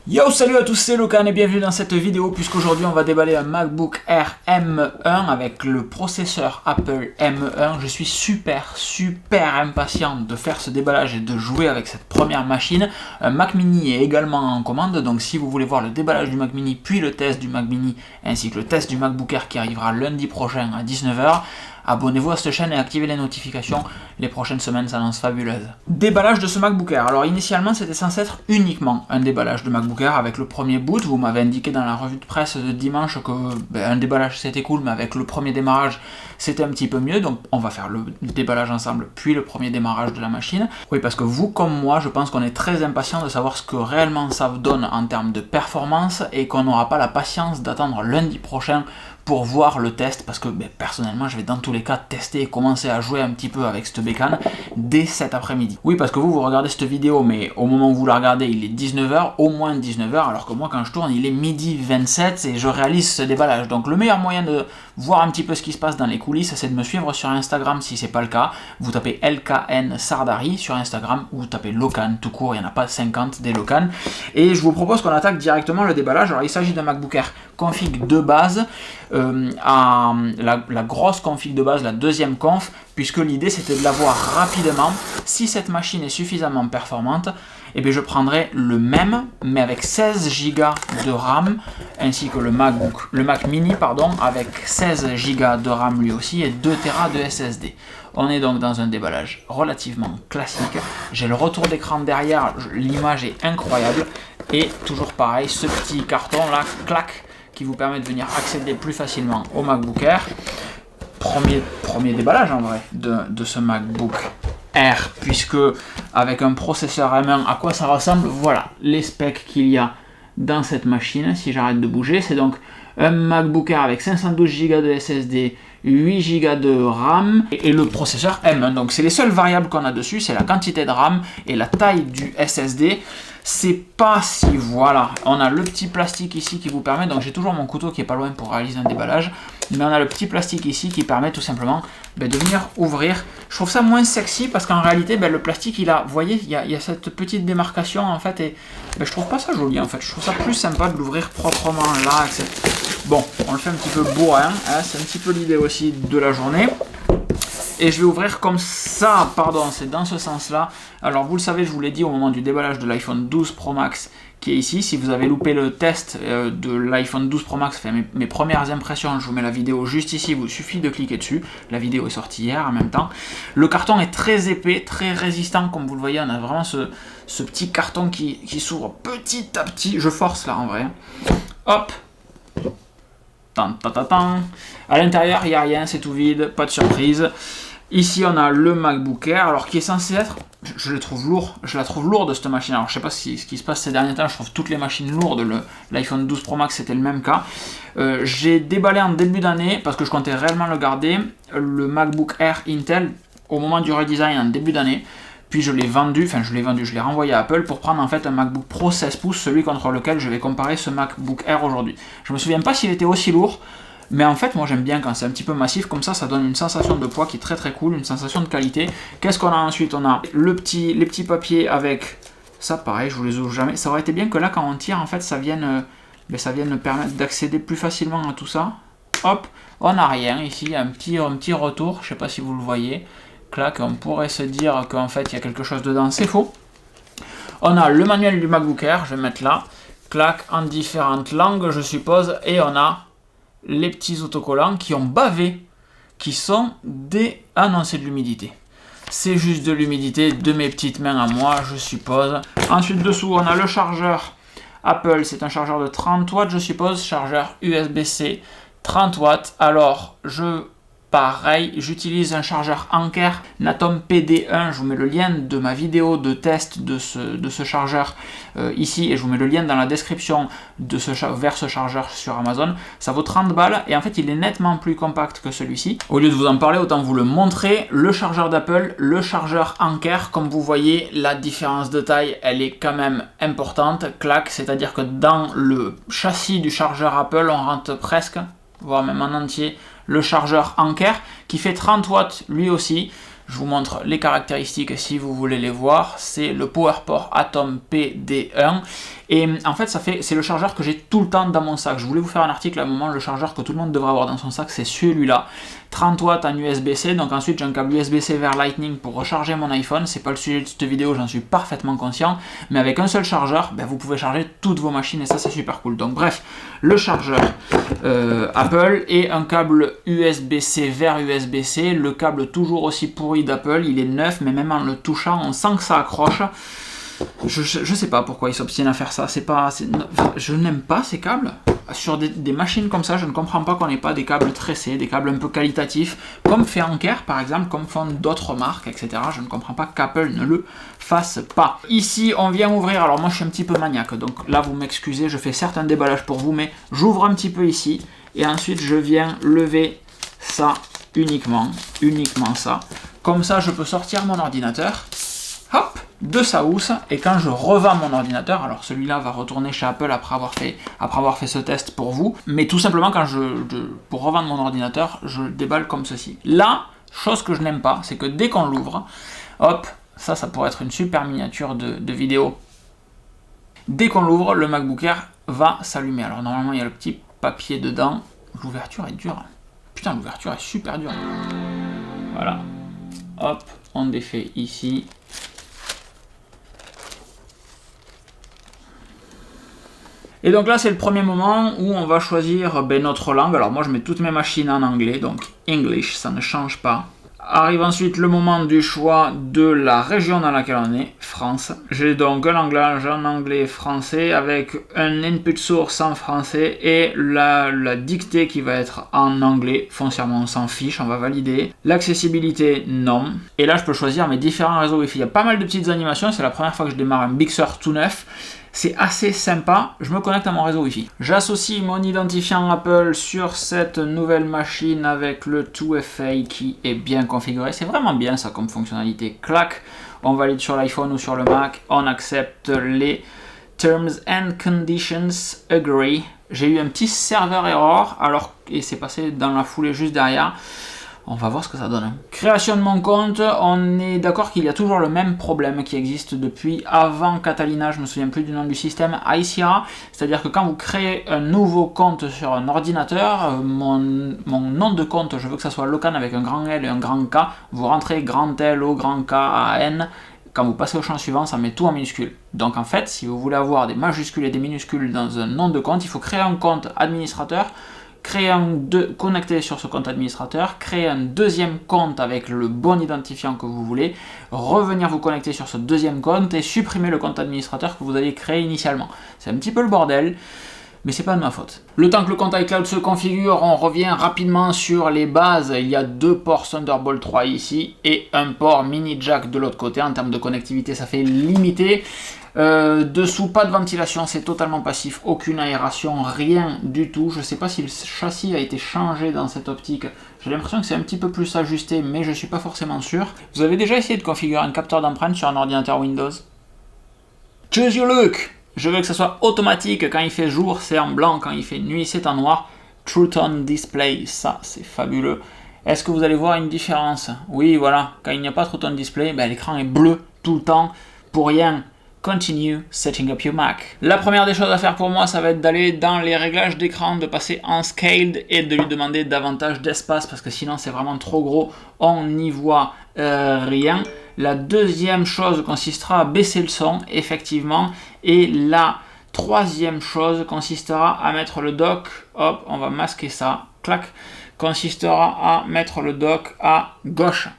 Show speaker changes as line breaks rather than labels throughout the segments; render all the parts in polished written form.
Yo, salut à tous, c'est Locan et bienvenue dans cette vidéo puisqu'aujourd'hui on va déballer un MacBook Air M1 avec le processeur Apple M1. Je suis super impatient de faire ce déballage et de jouer avec cette première machine. Un Mac Mini est également en commande, donc si vous voulez voir le déballage du Mac Mini puis le test du Mac Mini ainsi que le test du MacBook Air qui arrivera lundi prochain à 19h, abonnez-vous à cette chaîne et activez les notifications, les prochaines semaines s'annoncent fabuleuses. Déballage de ce MacBook Air. Alors initialement c'était censé être uniquement un déballage de MacBook Air avec le premier boot. Vous m'avez indiqué dans la revue de presse de dimanche que un déballage c'était cool, mais avec le premier démarrage c'était un petit peu mieux. Donc on va faire le déballage ensemble, puis le premier démarrage de la machine. Oui, parce que vous comme moi, je pense qu'on est très impatient de savoir ce que réellement ça donne en termes de performance et qu'on n'aura pas la patience d'attendre lundi prochain pour voir le test, parce que personnellement je vais dans tous les cas tester et commencer à jouer un petit peu avec cette bécane dès cet après-midi. Oui, parce que vous regardez cette vidéo, mais au moment où vous la regardez il est 19h, au moins 19h, alors que moi quand je tourne il est midi 27 et je réalise ce déballage. Donc le meilleur moyen de voir un petit peu ce qui se passe dans les coulisses, c'est de me suivre sur Instagram si c'est pas le cas. Vous tapez LKN Sardari sur Instagram ou vous tapez Locan tout court, il n'y en a pas 50 des Locan. Et je vous propose qu'on attaque directement le déballage. Alors il s'agit d'un MacBook Air config de base, à la grosse config de base, la deuxième conf, puisque l'idée c'était de l'avoir rapidement. Si cette machine est suffisamment performante, et bien je prendrai le même, mais avec 16 Go de RAM, ainsi que le Mac Mini, pardon, avec 16 Go de RAM lui aussi, et 2 Tera de SSD. On est donc dans un déballage relativement classique. J'ai le retour d'écran derrière, l'image est incroyable, et toujours pareil, ce petit carton là, clac, qui vous permet de venir accéder plus facilement au MacBook Air. Premier déballage en vrai de ce MacBook Air, puisque avec un processeur M1, à quoi ça ressemble? Voilà les specs qu'il y a dans cette machine. Si j'arrête de bouger, c'est donc un MacBook Air avec 512 Go de SSD, 8 Go de RAM et le processeur M1. Donc c'est les seules variables qu'on a dessus, c'est la quantité de RAM et la taille du SSD. C'est pas si, voilà, on a le petit plastique ici qui vous permet, donc j'ai toujours mon couteau qui est pas loin pour réaliser un déballage, mais on a le petit plastique ici qui permet tout simplement de venir ouvrir. Je trouve ça moins sexy parce qu'en réalité le plastique il a, vous voyez, il y a cette petite démarcation en fait, et je trouve pas ça joli en fait. Je trouve ça plus sympa de l'ouvrir proprement là, etc. Bon, on le fait un petit peu bourrin, hein, c'est un petit peu l'idée aussi de la journée. Et je vais ouvrir comme ça, pardon, c'est dans ce sens-là. Alors vous le savez, je vous l'ai dit au moment du déballage de l'iPhone 12 Pro Max qui est ici. Si vous avez loupé le test de l'iPhone 12 Pro Max, mes premières impressions, je vous mets la vidéo juste ici, il vous suffit de cliquer dessus. La vidéo est sortie hier en même temps. Le carton est très épais, très résistant, comme vous le voyez, on a vraiment ce petit carton qui s'ouvre petit à petit. Je force là en vrai. Hop. À l'intérieur, il n'y a rien, c'est tout vide, pas de surprise. Ici, on a le MacBook Air, alors qui est censé être, je la trouve lourde cette machine. Alors je sais pas ce qui se passe ces derniers temps, je trouve toutes les machines lourdes. L'iPhone 12 Pro Max c'était le même cas. J'ai déballé en début d'année, parce que je comptais réellement le garder, le MacBook Air Intel au moment du redesign en début d'année. Puis je l'ai renvoyé à Apple pour prendre en fait un MacBook Pro 16 pouces, celui contre lequel je vais comparer ce MacBook Air aujourd'hui. Je me souviens pas s'il était aussi lourd, mais en fait moi j'aime bien quand c'est un petit peu massif, comme ça donne une sensation de poids qui est très cool, une sensation de qualité. Qu'est-ce qu'on a ensuite? On a les petits papiers avec, ça pareil, je vous les ouvre jamais. Ça aurait été bien que là quand on tire en fait ça vienne me permettre d'accéder plus facilement à tout ça. Hop, on n'a rien ici, un petit retour, je sais pas si vous le voyez. Clac, on pourrait se dire qu'en fait il y a quelque chose dedans, c'est faux. On a le manuel du MacBook Air, je vais mettre là, clac, en différentes langues je suppose, et on a les petits autocollants qui ont bavé, qui sont des... Ah non, c'est de l'humidité. C'est juste de l'humidité de mes petites mains à moi, je suppose. Ensuite dessous, on a le chargeur Apple, c'est un chargeur de 30 watts je suppose, chargeur USB-C 30 watts. Alors, pareil, j'utilise un chargeur Anker Natom PD1, je vous mets le lien de ma vidéo de test de ce chargeur ici, et je vous mets le lien dans la description vers ce chargeur sur Amazon. Ça vaut 30 balles, et en fait il est nettement plus compact que celui-ci. Au lieu de vous en parler, autant vous le montrer. Le chargeur d'Apple, le chargeur Anker, comme vous voyez, la différence de taille, elle est quand même importante, clac, c'est-à-dire que dans le châssis du chargeur Apple, on rentre presque, voire même en entier, le chargeur Anker qui fait 30 watts lui aussi. Je vous montre les caractéristiques si vous voulez les voir. C'est le PowerPort Atom PD1 Et en fait, c'est le chargeur que j'ai tout le temps dans mon sac. Je voulais vous faire un article à un moment, le chargeur que tout le monde devrait avoir dans son sac, c'est celui-là. 30 watts en USB-C, donc ensuite j'ai un câble USB-C vers Lightning pour recharger mon iPhone. C'est pas le sujet de cette vidéo, j'en suis parfaitement conscient. Mais avec un seul chargeur, ben, vous pouvez charger toutes vos machines et ça c'est super cool. Donc bref, le chargeur Apple et un câble USB-C vers USB-C. Le câble toujours aussi pourri d'Apple, il est neuf, mais même en le touchant, on sent que ça accroche. Je sais pas pourquoi ils s'obstinent à faire ça. Je n'aime pas ces câbles. Sur des machines comme ça, je ne comprends pas qu'on n'ait pas des câbles tressés, des câbles un peu qualitatifs, comme fait Anker par exemple, comme font d'autres marques, etc. Je ne comprends pas qu'Apple ne le fasse pas. Ici, on vient ouvrir. Alors moi, je suis un petit peu maniaque, donc là, vous m'excusez, je fais certains déballages pour vous, mais j'ouvre un petit peu ici, et ensuite, je viens lever ça uniquement ça. Comme ça, je peux sortir mon ordinateur. Hop, de sa housse, et quand je revends mon ordinateur, alors celui-là va retourner chez Apple après avoir fait ce test pour vous, mais tout simplement pour revendre mon ordinateur, je le déballe comme ceci. Là, chose que je n'aime pas, c'est que dès qu'on l'ouvre, hop, ça pourrait être une super miniature de vidéo. Dès qu'on l'ouvre, le MacBook Air va s'allumer. Alors normalement, il y a le petit papier dedans. L'ouverture est dure. Putain, l'ouverture est super dure. Voilà. Hop, on défait ici. Et donc là, c'est le premier moment où on va choisir notre langue. Alors moi, je mets toutes mes machines en anglais, donc English, ça ne change pas. Arrive ensuite le moment du choix de la région dans laquelle on est, France. J'ai donc un langage en anglais français avec un input source en français et la dictée qui va être en anglais. Foncièrement, on s'en fiche, on va valider. L'accessibilité, non. Et là, je peux choisir mes différents réseaux Wi-Fi. Il y a pas mal de petites animations, c'est la première fois que je démarre un Big Sur tout neuf. C'est assez sympa, je me connecte à mon réseau Wi-Fi. J'associe mon identifiant Apple sur cette nouvelle machine avec le 2FA qui est bien configuré. C'est vraiment bien ça comme fonctionnalité. Clac, on valide sur l'iPhone ou sur le Mac, on accepte les Terms and Conditions Agree. J'ai eu un petit serveur error, et c'est passé dans la foulée juste derrière. On va voir ce que ça donne. Création de mon compte, on est d'accord qu'il y a toujours le même problème qui existe depuis avant Catalina, je me souviens plus du nom du système, iSierra. C'est-à-dire que quand vous créez un nouveau compte sur un ordinateur, mon nom de compte, je veux que ça soit Locan avec un grand L et un grand K, vous rentrez grand L, O, grand K, A, N. Quand vous passez au champ suivant, ça met tout en minuscules. Donc en fait, si vous voulez avoir des majuscules et des minuscules dans un nom de compte, il faut créer un compte administrateur, connecter sur ce compte administrateur, créer un deuxième compte avec le bon identifiant que vous voulez, revenir vous connecter sur ce deuxième compte et supprimer le compte administrateur que vous aviez créé initialement. C'est un petit peu le bordel, mais c'est pas de ma faute. Le temps que le compte iCloud se configure, on revient rapidement sur les bases. Il y a 2 ports Thunderbolt 3 ici et un port mini jack de l'autre côté. En termes de connectivité, ça fait limité. Dessous, pas de ventilation, c'est totalement passif, aucune aération, rien du tout. Je ne sais pas si le châssis a été changé dans cette optique. J'ai l'impression que c'est un petit peu plus ajusté, mais je ne suis pas forcément sûr. Vous avez déjà essayé de configurer un capteur d'empreinte sur un ordinateur Windows? Choose your look! Je veux que ce soit automatique. Quand il fait jour, c'est en blanc. Quand il fait nuit, c'est en noir. True Tone Display, ça, c'est fabuleux. Est-ce que vous allez voir une différence? Oui, voilà. Quand il n'y a pas True Tone Display, l'écran est bleu tout le temps, pour rien. Continue setting up your Mac. La première des choses à faire pour moi, ça va être d'aller dans les réglages d'écran, de passer en scaled et de lui demander davantage d'espace parce que sinon c'est vraiment trop gros, on n'y voit rien. La deuxième chose consistera à baisser le son, effectivement, et la troisième chose consistera à mettre le dock, hop, on va masquer ça, clac, consistera à mettre le dock à gauche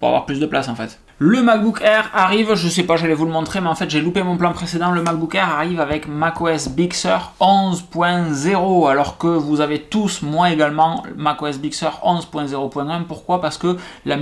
pour avoir plus de place en fait. Le MacBook Air arrive, je sais pas, j'allais vous le montrer, mais en fait j'ai loupé mon plan précédent. Le MacBook Air arrive avec macOS Big Sur 11.0, alors que vous avez tous, moi également, macOS Big Sur 11.0.1. Pourquoi? Parce que la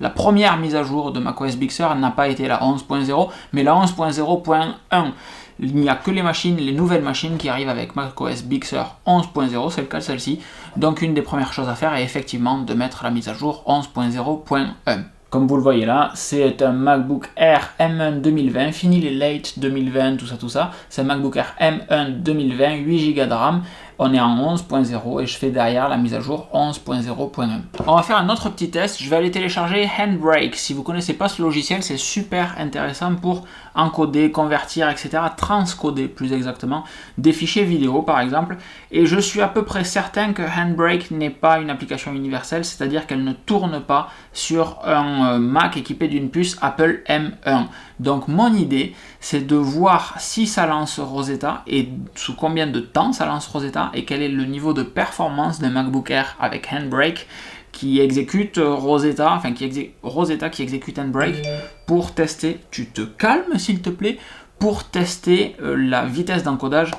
première mise à jour de macOS Big Sur n'a pas été la 11.0, mais la 11.0.1. Il n'y a que les nouvelles machines qui arrivent avec macOS Big Sur 11.0, c'est le cas de celle-ci. Donc une des premières choses à faire est effectivement de mettre la mise à jour 11.0.1. Comme vous le voyez là, c'est un MacBook Air M1 2020, fini les late 2020, tout ça. C'est un MacBook Air M1 2020, 8 Go de RAM, On est en 11.0 et je fais derrière la mise à jour 11.0.1. On va faire un autre petit test. Je vais aller télécharger Handbrake. Si vous ne connaissez pas ce logiciel, c'est super intéressant pour encoder, convertir, etc. Transcoder plus exactement des fichiers vidéo par exemple. Et je suis à peu près certain que Handbrake n'est pas une application universelle, c'est-à-dire qu'elle ne tourne pas sur un Mac équipé d'une puce Apple M1. Donc mon idée, c'est de voir si ça lance Rosetta et sous combien de temps ça lance Rosetta et quel est le niveau de performance d'un MacBook Air avec Handbrake qui exécute Rosetta, enfin Rosetta qui exécute Handbrake pour tester. Tu te calmes s'il te plaît, pour tester la vitesse d'encodage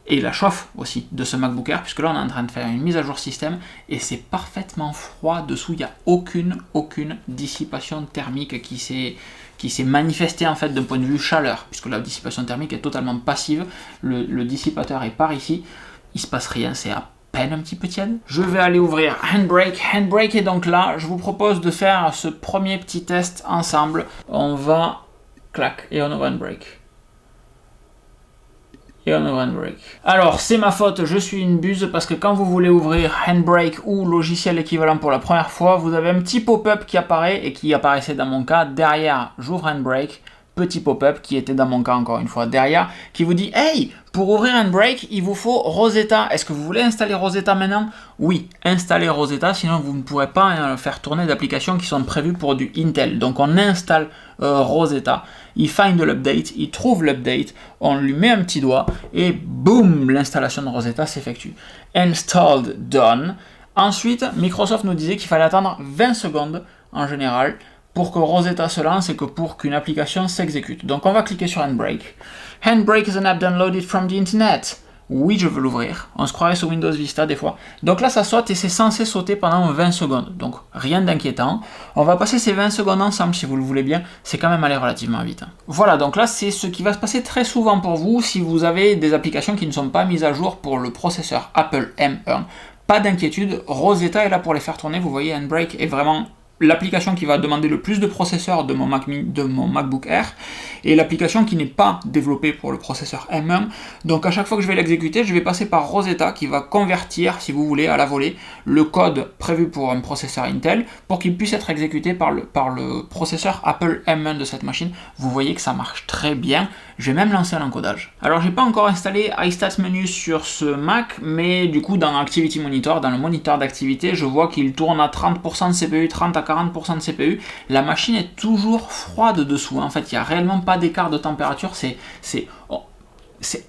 et la chauffe aussi de ce MacBook Air, puisque là on est en train de faire une mise à jour système et c'est parfaitement froid dessous, il n'y a aucune dissipation thermique qui s'est manifestée en fait d'un point de vue chaleur, puisque la dissipation thermique est totalement passive, le dissipateur est par ici, il se passe rien, c'est à peine un petit peu tiède. Je vais aller ouvrir Handbrake. Handbrake est donc là, je vous propose de faire ce premier petit test ensemble. On va, clac, et on ouvre Handbrake. Alors, c'est ma faute, je suis une buse, parce que quand vous voulez ouvrir Handbrake ou logiciel équivalent pour la première fois, vous avez un petit pop-up qui apparaît, et qui apparaissait dans mon cas, derrière, j'ouvre Handbrake, petit pop-up qui était dans mon cas encore une fois derrière, qui vous dit « Hey, pour ouvrir Handbrake, il vous faut Rosetta. Est-ce que vous voulez installer Rosetta maintenant ?» Oui, installez Rosetta, sinon vous ne pourrez pas faire tourner d'applications qui sont prévues pour du Intel. Donc on installe Rosetta, il find l'update, il trouve l'update, on lui met un petit doigt et boum, l'installation de Rosetta s'effectue. Installed, done. Ensuite, Microsoft nous disait qu'il fallait attendre 20 secondes en général pour que Rosetta se lance et que pour qu'une application s'exécute. Donc on va cliquer sur Handbrake. Handbrake is an app downloaded from the internet. Oui, je veux l'ouvrir. On se croirait sur Windows Vista des fois. Donc là, ça saute et c'est censé sauter pendant 20 secondes. Donc rien d'inquiétant. On va passer ces 20 secondes ensemble si vous le voulez bien. C'est quand même allé relativement vite. Voilà, donc là, c'est ce qui va se passer très souvent pour vous si vous avez des applications qui ne sont pas mises à jour pour le processeur Apple M1. Pas d'inquiétude, Rosetta est là pour les faire tourner. Vous voyez, Handbrake est vraiment l'application qui va demander le plus de processeur de mon MacBook Air et l'application qui n'est pas développée pour le processeur M1. Donc à chaque fois que je vais l'exécuter, je vais passer par Rosetta qui va convertir, si vous voulez, à la volée, le code prévu pour un processeur Intel pour qu'il puisse être exécuté par le processeur Apple M1 de cette machine. Vous voyez que ça marche très bien. Je vais même lancer un encodage. Alors j'ai pas encore installé iStatsMenu sur ce Mac, mais du coup dans Activity Monitor, dans le moniteur d'activité, je vois qu'il tourne à 30% de CPU, 30 à 40% de CPU. La machine est toujours froide dessous. En fait, il n'y a réellement pas d'écart de température. C'est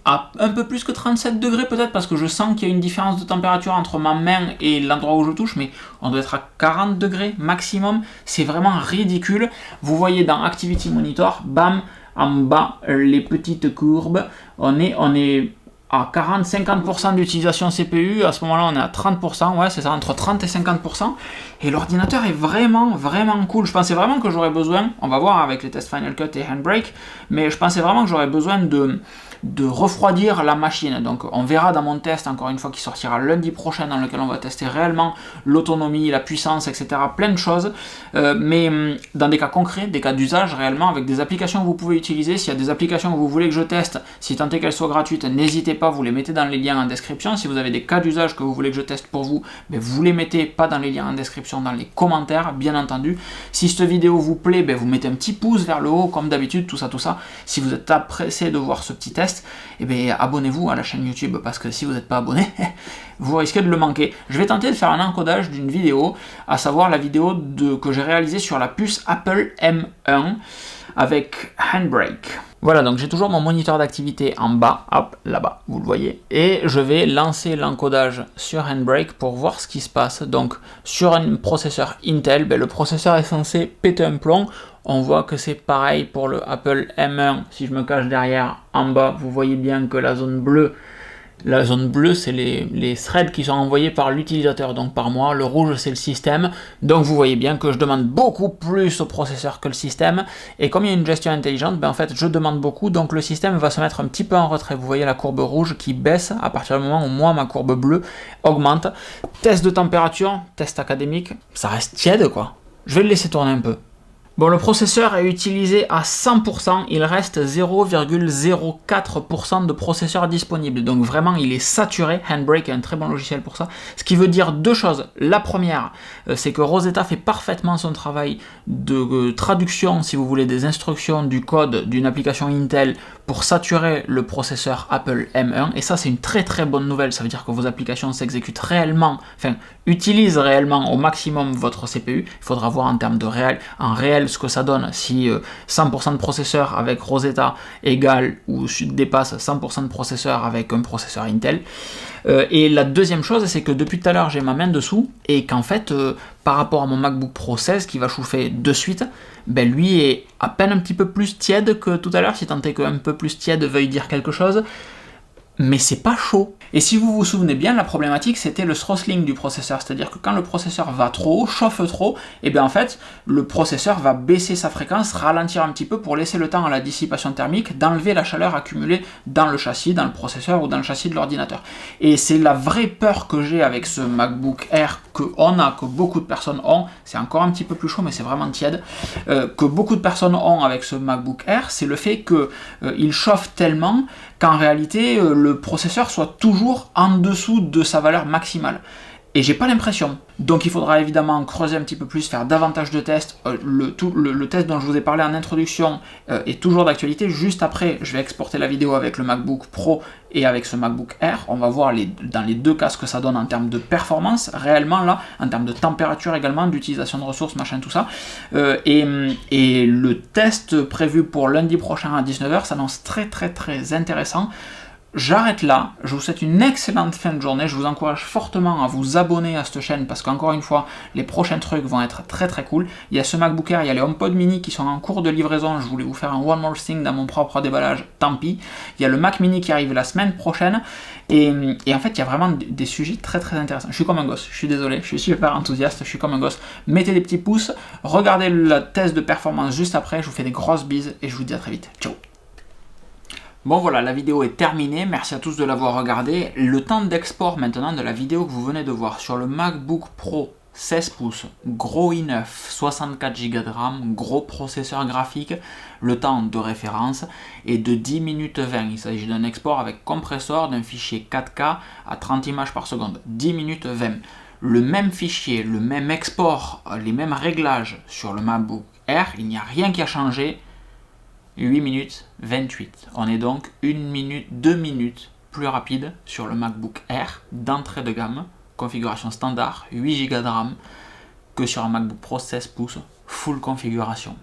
à un peu plus que 37 degrés peut-être, parce que je sens qu'il y a une différence de température entre ma main et l'endroit où je touche, mais on doit être à 40 degrés maximum. C'est vraiment ridicule. Vous voyez dans Activity Monitor, bam, en bas, les petites courbes, on est à 40-50% d'utilisation CPU, à ce moment-là on est à 30%, ouais c'est ça, entre 30 et 50%, et l'ordinateur est vraiment cool. Je pensais vraiment que j'aurais besoin, on va voir avec les tests Final Cut et Handbrake, mais je pensais vraiment que j'aurais besoin de refroidir la machine. Donc on verra dans mon test, encore une fois, qui sortira lundi prochain, dans lequel on va tester réellement l'autonomie, la puissance, etc. Plein de choses, mais dans des cas concrets, des cas d'usage réellement, avec des applications que vous pouvez utiliser. S'il y a des applications que vous voulez que je teste, si tant est qu'elles soient gratuites, n'hésitez pas, vous les mettez dans les liens en description. Si vous avez des cas d'usage que vous voulez que je teste pour vous, vous les mettez pas dans les liens en description, dans les commentaires, bien entendu. Si cette vidéo vous plaît, vous mettez un petit pouce vers le haut, comme d'habitude, tout ça. Si vous êtes pressé de voir ce petit test, abonnez-vous à la chaîne YouTube, parce que si vous n'êtes pas abonné, vous risquez de le manquer. Je vais tenter de faire un encodage d'une vidéo, à savoir la vidéo que j'ai réalisée sur la puce Apple M1 avec Handbrake. Voilà, donc j'ai toujours mon moniteur d'activité en bas, hop, là-bas, vous le voyez, et je vais lancer l'encodage sur Handbrake pour voir ce qui se passe. Donc sur un processeur Intel, le processeur est censé péter un plomb. On voit que c'est pareil pour le Apple M1. Si je me cache derrière, en bas, vous voyez bien que la zone bleue, c'est les threads qui sont envoyés par l'utilisateur, donc par moi. Le rouge, c'est le système. Donc vous voyez bien que je demande beaucoup plus au processeur que le système. Et comme il y a une gestion intelligente, en fait, je demande beaucoup, donc le système va se mettre un petit peu en retrait. Vous voyez la courbe rouge qui baisse à partir du moment où moi, ma courbe bleue augmente. Test de température, test académique, ça reste tiède, quoi. Je vais le laisser tourner un peu. Bon, le processeur est utilisé à 100%, il reste 0,04% de processeur disponible. Donc vraiment, il est saturé. Handbrake est un très bon logiciel pour ça. Ce qui veut dire deux choses. La première, c'est que Rosetta fait parfaitement son travail de traduction, si vous voulez, des instructions du code d'une application Intel pour saturer le processeur Apple M1. Et ça, c'est une très très bonne nouvelle. Ça veut dire que vos applications s'exécutent réellement, enfin, utilisent réellement au maximum votre CPU. Il faudra voir en termes de réel ce que ça donne si 100% de processeur avec Rosetta égale ou dépasse 100% de processeur avec un processeur Intel. Et la deuxième chose, c'est que depuis tout à l'heure j'ai ma main dessous et qu'en fait par rapport à mon MacBook Pro 16 qui va chauffer de suite, ben lui est à peine un petit peu plus tiède que tout à l'heure, si tant est qu'un peu plus tiède veuille dire quelque chose. Mais c'est pas chaud. Et si vous vous souvenez bien, la problématique c'était le throttling du processeur, c'est-à-dire que quand le processeur va trop haut, chauffe trop, et bien en fait le processeur va baisser sa fréquence, ralentir un petit peu pour laisser le temps à la dissipation thermique d'enlever la chaleur accumulée dans le châssis, dans le processeur ou dans le châssis de l'ordinateur. Et c'est la vraie peur que j'ai avec ce MacBook Air que beaucoup de personnes ont, c'est encore un petit peu plus chaud mais c'est vraiment tiède, que beaucoup de personnes ont avec ce MacBook Air, c'est le fait qu'il chauffe tellement qu'en réalité le processeur soit toujours en dessous de sa valeur maximale. Et j'ai pas l'impression. Donc il faudra évidemment creuser un petit peu plus, faire davantage de tests. Le test dont je vous ai parlé en introduction est toujours d'actualité. Juste après, je vais exporter la vidéo avec le MacBook Pro et avec ce MacBook Air. On va voir dans les deux cas ce que ça donne en termes de performance, réellement là, en termes de température également, d'utilisation de ressources, machin, tout ça. Et le test prévu pour lundi prochain à 19h s'annonce très très très intéressant. J'arrête là, je vous souhaite une excellente fin de journée, je vous encourage fortement à vous abonner à cette chaîne parce qu'encore une fois, les prochains trucs vont être très très cool. Il y a ce MacBook Air, il y a les HomePod mini qui sont en cours de livraison, je voulais vous faire un One More Thing dans mon propre déballage, tant pis. Il y a le Mac mini qui arrive la semaine prochaine et en fait il y a vraiment des sujets très très intéressants. Je suis comme un gosse, je suis désolé, je suis super enthousiaste, je suis comme un gosse. Mettez des petits pouces, regardez le test de performance juste après, je vous fais des grosses bises et je vous dis à très vite. Ciao. Bon voilà, la vidéo est terminée, merci à tous de l'avoir regardée. Le temps d'export maintenant de la vidéo que vous venez de voir sur le MacBook Pro 16 pouces, gros i9, 64 Go de RAM, gros processeur graphique, le temps de référence est de 10 minutes 20. Il s'agit d'un export avec compresseur d'un fichier 4K à 30 images par seconde, 10 minutes 20. Le même fichier, le même export, les mêmes réglages sur le MacBook Air, il n'y a rien qui a changé. 8 minutes 28. On est donc 2 minutes plus rapide sur le MacBook Air d'entrée de gamme, configuration standard, 8 Go de RAM, que sur un MacBook Pro 16 pouces, full configuration.